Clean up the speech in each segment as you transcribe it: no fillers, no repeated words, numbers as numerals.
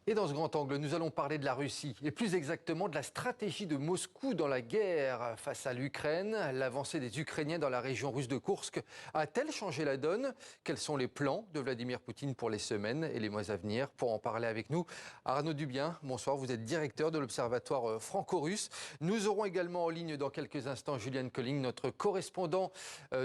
Et dans ce grand angle, nous allons parler de la Russie, et plus exactement de la stratégie de Moscou dans la guerre face à l'Ukraine. L'avancée des Ukrainiens dans la région russe de Koursk a-t-elle changé la donne? Quels sont les plans de Vladimir Poutine pour les semaines et les mois à venir? Pour en parler avec nous, Arnaud Dubien, bonsoir, vous êtes directeur de l'Observatoire franco-russe. Nous aurons également en ligne dans quelques instants Julian Colling, notre correspondant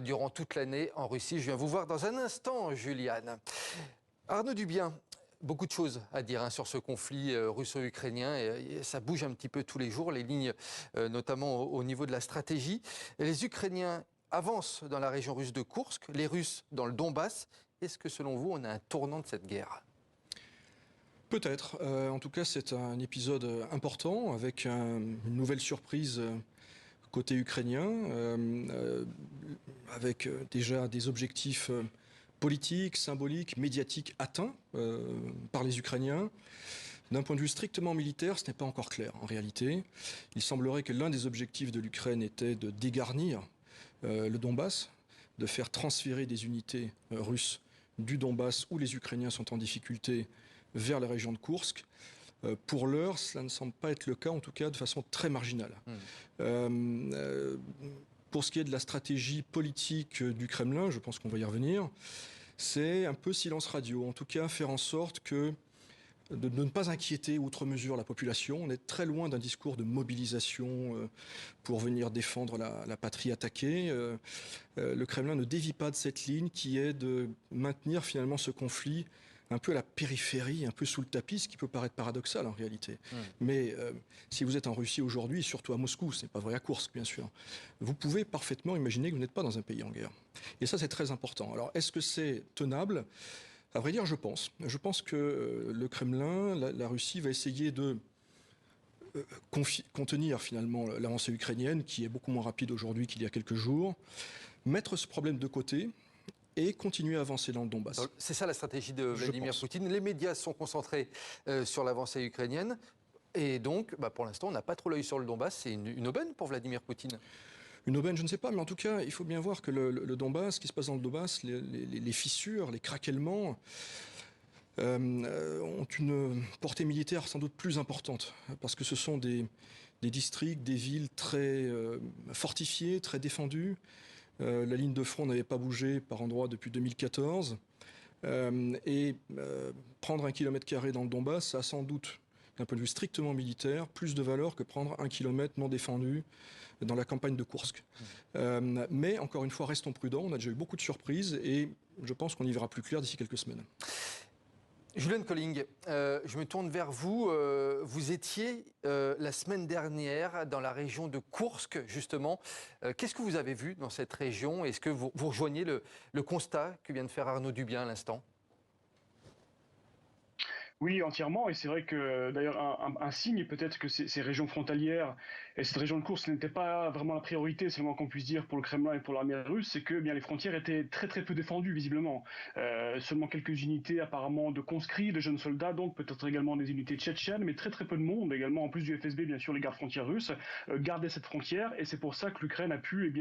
durant toute l'année en Russie. Je viens vous voir dans un instant, Julian. Arnaud Dubien, beaucoup de choses à dire sur ce conflit russo-ukrainien. Et ça bouge un petit peu tous les jours, les lignes, notamment au niveau de la stratégie. Et les Ukrainiens avancent dans la région russe de Koursk, les Russes dans le Donbass. Est-ce que, selon vous, on a un tournant de cette guerre ? Peut-être. En tout cas, c'est un épisode important avec une nouvelle surprise côté ukrainien, avec déjà des objectifs politiques, symboliques, médiatiques atteints par les Ukrainiens. D'un point de vue strictement militaire, ce n'est pas encore clair en réalité. Il semblerait que l'un des objectifs de l'Ukraine était de dégarnir le Donbass, de faire transférer des unités russes du Donbass où les Ukrainiens sont en difficulté vers la région de Koursk. Pour l'heure, cela ne semble pas être le cas, en tout cas de façon très marginale. Pour ce qui est de la stratégie politique du Kremlin, je pense qu'on va y revenir, c'est un peu silence radio. En tout cas, faire en sorte de ne pas inquiéter outre mesure la population. On est très loin d'un discours de mobilisation pour venir défendre la patrie attaquée. Le Kremlin ne dévie pas de cette ligne qui est de maintenir finalement ce conflit un peu à la périphérie, un peu sous le tapis, ce qui peut paraître paradoxal en réalité. Mais si vous êtes en Russie aujourd'hui, surtout à Moscou, ce n'est pas vrai à Koursk bien sûr, vous pouvez parfaitement imaginer que vous n'êtes pas dans un pays en guerre. Et ça c'est très important. Alors est-ce que c'est tenable ? À vrai dire, je pense. Je pense que le Kremlin, la Russie va essayer de contenir finalement l'avancée ukrainienne, qui est beaucoup moins rapide aujourd'hui qu'il y a quelques jours, mettre ce problème de côté et continuer à avancer dans le Donbass. C'est ça la stratégie de Vladimir Poutine. Les médias sont concentrés sur l'avancée ukrainienne. Et donc, pour l'instant, on n'a pas trop l'œil sur le Donbass. C'est une aubaine pour Vladimir Poutine. Une aubaine, je ne sais pas, mais en tout cas, il faut bien voir que le Donbass, ce qui se passe dans le Donbass, les fissures, les craquellements, ont une portée militaire sans doute plus importante, parce que ce sont des districts, des villes très fortifiées, très défendues. La ligne de front n'avait pas bougé par endroits depuis 2014. Prendre 1 km² dans le Donbass, ça a sans doute, d'un point de vue strictement militaire, plus de valeur que prendre 1 km non défendu dans la campagne de Koursk. Mais encore une fois, restons prudents. On a déjà eu beaucoup de surprises et je pense qu'on y verra plus clair d'ici quelques semaines. Julian Colling, je me tourne vers vous. Vous étiez la semaine dernière dans la région de Koursk, justement. Qu'est-ce que vous avez vu dans cette région? Est-ce que vous rejoignez le constat que vient de faire Arnaud Dubien à l'instant? Oui, entièrement. Et c'est vrai que d'ailleurs un signe peut-être que ces régions frontalières et cette région de Koursk n'était pas vraiment la priorité, c'est le moins qu'on puisse dire pour le Kremlin et pour l'armée russe, c'est que bien les frontières étaient très très peu défendues visiblement. Seulement quelques unités apparemment de conscrits, de jeunes soldats, donc peut-être également des unités tchétchènes, mais très très peu de monde également, en plus du FSB bien sûr, les gardes frontières russes, gardaient cette frontière et c'est pour ça que l'Ukraine a pu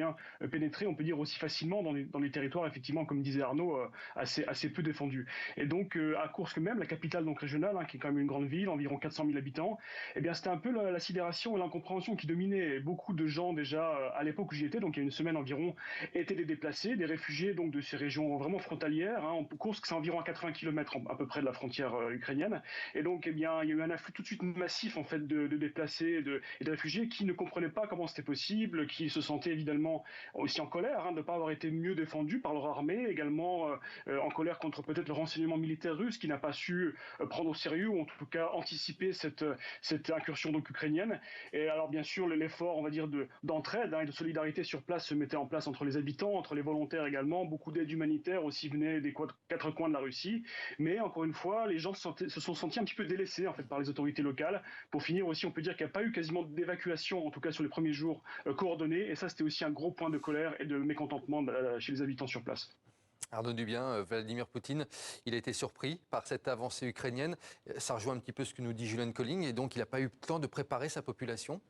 pénétrer, on peut dire aussi facilement dans les territoires effectivement, comme disait Arnaud, assez peu défendus. Et donc à Koursk même, la capitale donc régionale, qui est quand même une grande ville, environ 400 000 habitants, eh bien c'était un peu la sidération et l'incompréhension qui dominait. Beaucoup de gens déjà à l'époque où j'y étais, donc il y a une semaine environ, étaient des déplacés, des réfugiés donc de ces régions vraiment frontalières. Koursk, c'est environ à 80 km à peu près de la frontière ukrainienne, et donc il y a eu un afflux tout de suite massif en fait de déplacés et de réfugiés qui ne comprenaient pas comment c'était possible, qui se sentaient évidemment aussi en colère de ne pas avoir été mieux défendus par leur armée, également en colère contre peut-être le renseignement militaire russe qui n'a pas su prendre au sérieux ou en tout cas anticiper cette incursion donc ukrainienne. Et alors bien sûr l'effort on va dire d'entraide et de solidarité sur place se mettait en place entre les habitants, entre les volontaires également. Beaucoup d'aide humanitaire aussi venait des 4 coins de la Russie, mais encore une fois les gens se sont sentis un petit peu délaissés en fait par les autorités locales. Pour finir aussi, on peut dire qu'il n'y a pas eu quasiment d'évacuation, en tout cas sur les premiers jours coordonnée, et ça c'était aussi un gros point de colère et de mécontentement chez les habitants sur place. Arnaud Dubien, Vladimir Poutine, il a été surpris par cette avancée ukrainienne. Ça rejoint un petit peu ce que nous dit Julian Colling, et donc il n'a pas eu le temps de préparer sa population.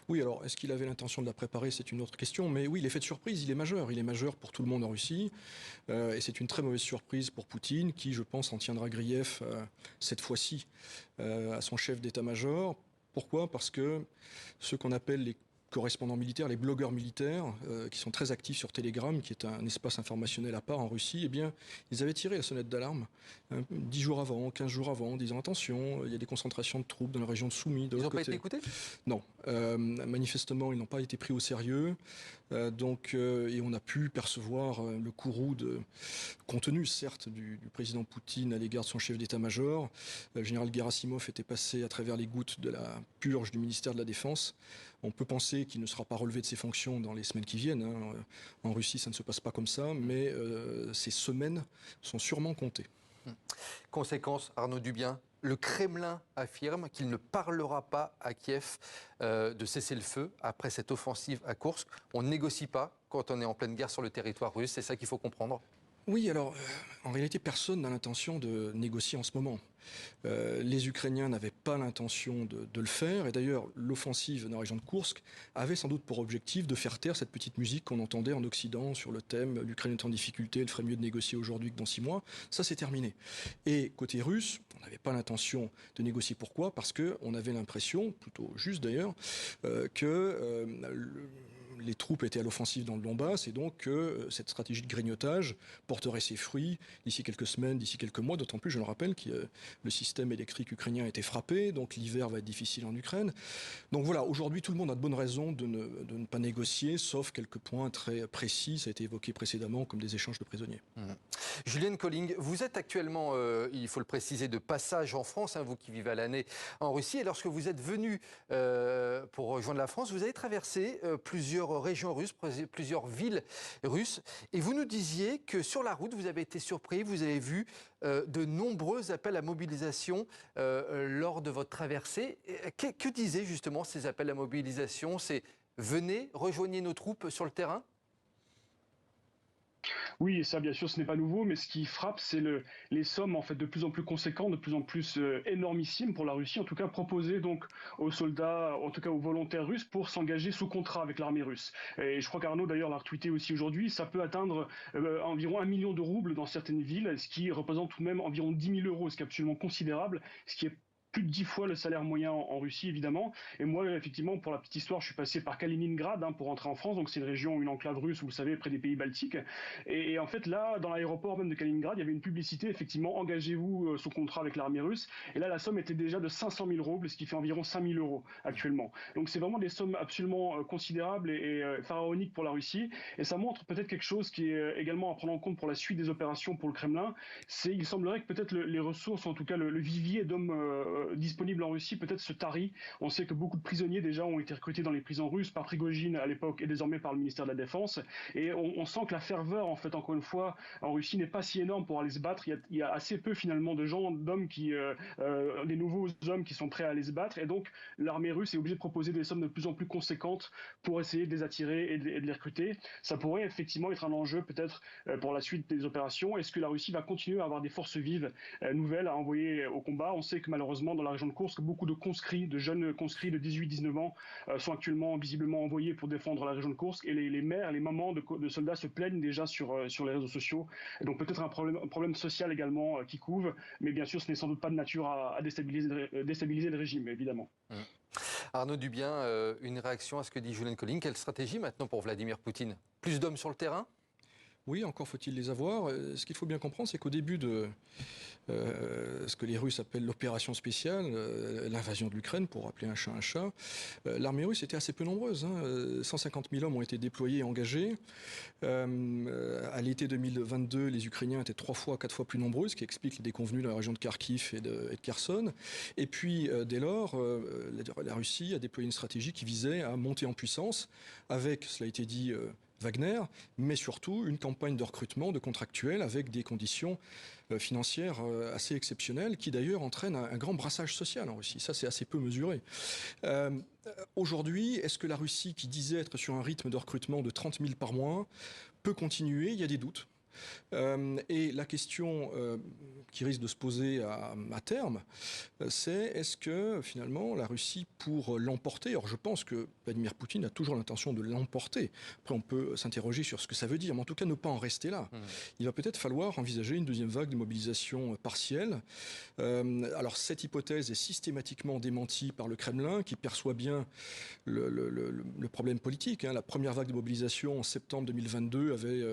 Oui, alors est-ce qu'il avait l'intention de la préparer? C'est une autre question. Mais oui, l'effet de surprise, il est majeur. Il est majeur pour tout le monde en Russie. Et c'est une très mauvaise surprise pour Poutine, qui, je pense, en tiendra grief cette fois-ci à son chef d'état-major. Pourquoi? Parce que ceux qu'on appelle les correspondants militaires, les blogueurs militaires, qui sont très actifs sur Telegram, qui est un espace informationnel à part en Russie, eh bien, ils avaient tiré la sonnette d'alarme 10 jours avant, 15 jours avant, en disant attention, il y a des concentrations de troupes dans la région de Soumy. Ils n'ont pas été écoutés? Non. Manifestement, ils n'ont pas été pris au sérieux. Et on a pu percevoir le courroux de contenu, certes, du président Poutine à l'égard de son chef d'état-major. Le général Gerasimov était passé à travers les gouttes de la purge du ministère de la Défense. On peut penser qu'il ne sera pas relevé de ses fonctions dans les semaines qui viennent. En Russie, ça ne se passe pas comme ça, mais ces semaines sont sûrement comptées. Conséquence, Arnaud Dubien, le Kremlin affirme qu'il ne parlera pas à Kiev de cesser le feu après cette offensive à Koursk. On ne négocie pas quand on est en pleine guerre sur le territoire russe, c'est ça qu'il faut comprendre. Oui, alors, en réalité, personne n'a l'intention de négocier en ce moment. Les Ukrainiens n'avaient pas l'intention de le faire. Et d'ailleurs, l'offensive dans la région de Koursk avait sans doute pour objectif de faire taire cette petite musique qu'on entendait en Occident sur le thème « l'Ukraine est en difficulté, elle ferait mieux de négocier aujourd'hui que dans 6 mois ». Ça, c'est terminé. Et côté russe, on n'avait pas l'intention de négocier. Pourquoi? Parce qu'on avait l'impression, plutôt juste d'ailleurs, que les troupes étaient à l'offensive dans le Donbass et donc que cette stratégie de grignotage porterait ses fruits d'ici quelques semaines, d'ici quelques mois, d'autant plus, je le rappelle, que le système électrique ukrainien a été frappé, donc l'hiver va être difficile en Ukraine. Donc voilà, aujourd'hui, tout le monde a de bonnes raisons de ne pas négocier, sauf quelques points très précis, ça a été évoqué précédemment, comme des échanges de prisonniers. Julienne Colling, vous êtes actuellement, il faut le préciser, de passage en France, vous qui vivez à l'année en Russie, et lorsque vous êtes venu pour rejoindre la France, vous avez traversé plusieurs régions russes, plusieurs villes russes, et vous nous disiez que sur la route, vous avez été surpris, vous avez vu de nombreux appels à mobilisation lors de votre traversée. Que disaient justement ces appels à mobilisation? C'est « venez, rejoignez nos troupes sur le terrain ». Oui, et ça, bien sûr, ce n'est pas nouveau, mais ce qui frappe, c'est les sommes en fait de plus en plus conséquentes, de plus en plus énormissimes pour la Russie, en tout cas proposées donc aux soldats, en tout cas aux volontaires russes, pour s'engager sous contrat avec l'armée russe. Et je crois qu'Arnaud d'ailleurs l'a retweeté aussi aujourd'hui, ça peut atteindre environ 1 million de roubles dans certaines villes, ce qui représente tout de même environ 10 000 euros, ce qui est absolument considérable, ce qui est plus de 10 fois le salaire moyen en Russie, évidemment. Et moi, effectivement, pour la petite histoire, je suis passé par Kaliningrad pour rentrer en France. Donc, c'est une région, une enclave russe, vous le savez, près des pays baltiques. Et en fait, là, dans l'aéroport même de Kaliningrad, il y avait une publicité, effectivement, engagez-vous sous contrat avec l'armée russe. Et là, la somme était déjà de 500 000 roubles, ce qui fait environ 5 000 euros actuellement. Donc, c'est vraiment des sommes absolument considérables et pharaoniques pour la Russie. Et ça montre peut-être quelque chose qui est également à prendre en compte pour la suite des opérations pour le Kremlin. Il semblerait que peut-être les ressources, en tout cas le vivier d'hommes disponible en Russie peut-être se tarit. On sait que beaucoup de prisonniers déjà ont été recrutés dans les prisons russes par Prigojine à l'époque et désormais par le ministère de la Défense. Et on sent que la ferveur, en fait, encore une fois, en Russie n'est pas si énorme pour aller se battre. Il y a assez peu finalement de gens, d'hommes des nouveaux hommes qui sont prêts à aller se battre. Et donc l'armée russe est obligée de proposer des sommes de plus en plus conséquentes pour essayer de les attirer et de les recruter. Ça pourrait effectivement être un enjeu peut-être pour la suite des opérations. Est-ce que la Russie va continuer à avoir des forces vives nouvelles à envoyer au combat? On sait que malheureusement dans la région de Koursk, beaucoup de conscrits, de jeunes conscrits de 18-19 ans sont actuellement visiblement envoyés pour défendre la région de Koursk et les mères, les mamans de soldats se plaignent déjà sur les réseaux sociaux. Et donc peut-être un problème social également qui couve, mais bien sûr ce n'est sans doute pas de nature à déstabiliser le régime, évidemment. Arnaud Dubien, une réaction à ce que dit Julienne Colling. Quelle stratégie maintenant pour Vladimir Poutine? Plus d'hommes sur le terrain? Oui, encore faut-il les avoir. Ce qu'il faut bien comprendre, c'est qu'au début de ce que les Russes appellent l'opération spéciale, l'invasion de l'Ukraine, pour appeler un chat un chat, l'armée russe était assez peu nombreuse. 150 000 hommes ont été déployés et engagés. À l'été 2022, les Ukrainiens étaient 3 fois, 4 fois plus nombreux, ce qui explique les déconvenus dans la région de Kharkiv et de Kherson. Et puis, dès lors, la Russie a déployé une stratégie qui visait à monter en puissance avec, cela a été dit, Wagner, mais surtout une campagne de recrutement de contractuels avec des conditions financières assez exceptionnelles qui d'ailleurs entraînent un grand brassage social en Russie. Ça, c'est assez peu mesuré. Aujourd'hui, est-ce que la Russie, qui disait être sur un rythme de recrutement de 30 000 par mois, peut continuer? Il y a des doutes. Et la question qui risque de se poser à terme, c'est est-ce que finalement la Russie, pour l'emporter, alors je pense que Vladimir Poutine a toujours l'intention de l'emporter. Après, on peut s'interroger sur ce que ça veut dire, mais en tout cas ne pas en rester là. Il va peut-être falloir envisager une deuxième vague de mobilisation partielle. Alors cette hypothèse est systématiquement démentie par le Kremlin, qui perçoit bien le problème politique. La première vague de mobilisation en septembre 2022 avait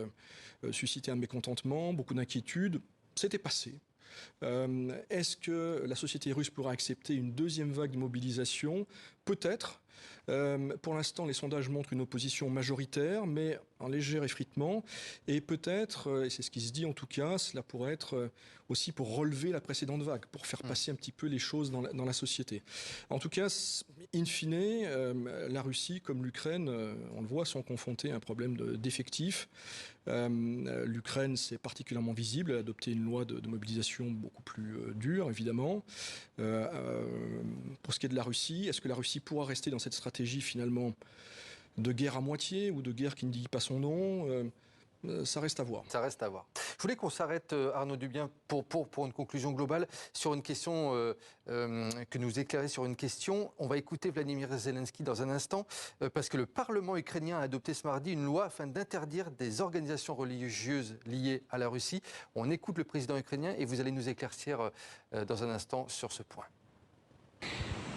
suscité un mécontentement, beaucoup d'inquiétudes. C'était passé. Est-ce que la société russe pourra accepter une deuxième vague de mobilisation? Peut-être. Pour l'instant, les sondages montrent une opposition majoritaire, mais en léger effritement. Et peut-être, et c'est ce qui se dit en tout cas, cela pourrait être aussi pour relever la précédente vague, pour faire passer un petit peu les choses dans la société. En tout cas, in fine, la Russie comme l'Ukraine, on le voit, sont confrontés à un problème d'effectifs. L'Ukraine, c'est particulièrement visible. Elle a adopté une loi de mobilisation beaucoup plus dure, évidemment. Pour ce qui est de la Russie, est-ce que la Russie pourra rester dans cette stratégie finalement de guerre à moitié ou de guerre qui ne dit pas son nom? Ça reste à voir. Ça reste à voir. Je voulais qu'on s'arrête, Arnaud Dubien, pour une conclusion globale sur une question, que nous éclairez sur une question. On va écouter Vladimir Zelensky dans un instant, parce que le Parlement ukrainien a adopté ce mardi une loi afin d'interdire des organisations religieuses liées à la Russie. On écoute le président ukrainien et vous allez nous éclaircir dans un instant sur ce point.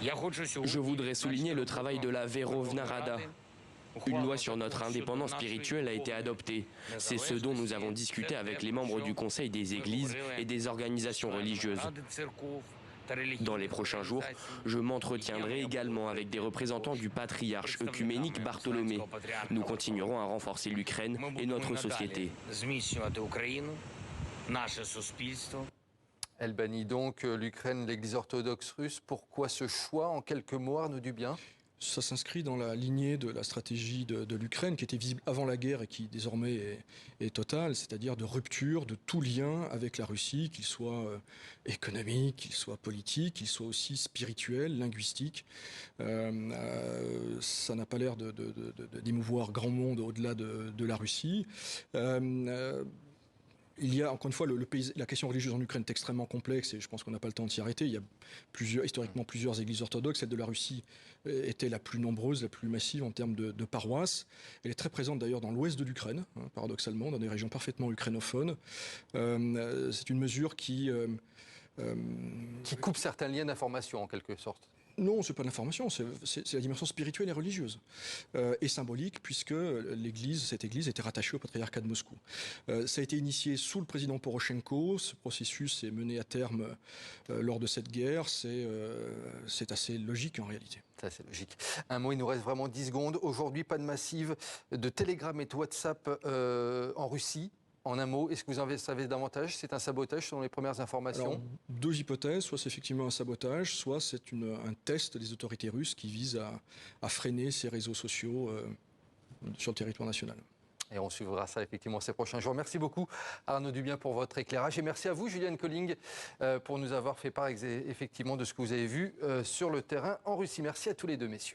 Je voudrais souligner le travail de la Verovna Rada. Une loi sur notre indépendance spirituelle a été adoptée. C'est ce dont nous avons discuté avec les membres du Conseil des églises et des organisations religieuses. Dans les prochains jours, je m'entretiendrai également avec des représentants du patriarche œcuménique Bartholomé. Nous continuerons à renforcer l'Ukraine et notre société. Elle bannit donc l'Ukraine, l'Église orthodoxe russe. Pourquoi ce choix en quelques mots, Arnaud Dubien? Ça s'inscrit dans la lignée de la stratégie de l'Ukraine qui était visible avant la guerre et qui désormais est totale, c'est-à-dire de rupture de tout lien avec la Russie, qu'il soit économique, qu'il soit politique, qu'il soit aussi spirituel, linguistique. Ça n'a pas l'air d'émouvoir grand monde au-delà de la Russie. Il y a, encore une fois, la question religieuse en Ukraine est extrêmement complexe et je pense qu'on n'a pas le temps de s'y arrêter. Il y a historiquement plusieurs églises orthodoxes. Celle de la Russie était la plus nombreuse, la plus massive en termes de paroisses. Elle est très présente d'ailleurs dans l'ouest de l'Ukraine, paradoxalement, dans des régions parfaitement ukrainophones. C'est une mesure qui coupe certains liens d'information, en quelque sorte. Non, c'est pas l'information, c'est la dimension spirituelle et religieuse et symbolique, puisque cette église était rattachée au patriarcat de Moscou. Ça a été initié sous le président Poroshenko. Ce processus est mené à terme lors de cette guerre. C'est assez logique en réalité. C'est assez logique. Un mot, il nous reste vraiment 10 secondes. Aujourd'hui, pas de massive de Telegram et de WhatsApp en Russie. En un mot, est-ce que vous en savez davantage? C'est un sabotage selon les premières informations? Alors, deux hypothèses, soit c'est effectivement un sabotage, soit c'est un test des autorités russes qui vise à freiner ces réseaux sociaux sur le territoire national. Et on suivra ça effectivement ces prochains jours. Merci beaucoup Arnaud Dubien pour votre éclairage et merci à vous Juliane Colling pour nous avoir fait part effectivement de ce que vous avez vu sur le terrain en Russie. Merci à tous les deux messieurs.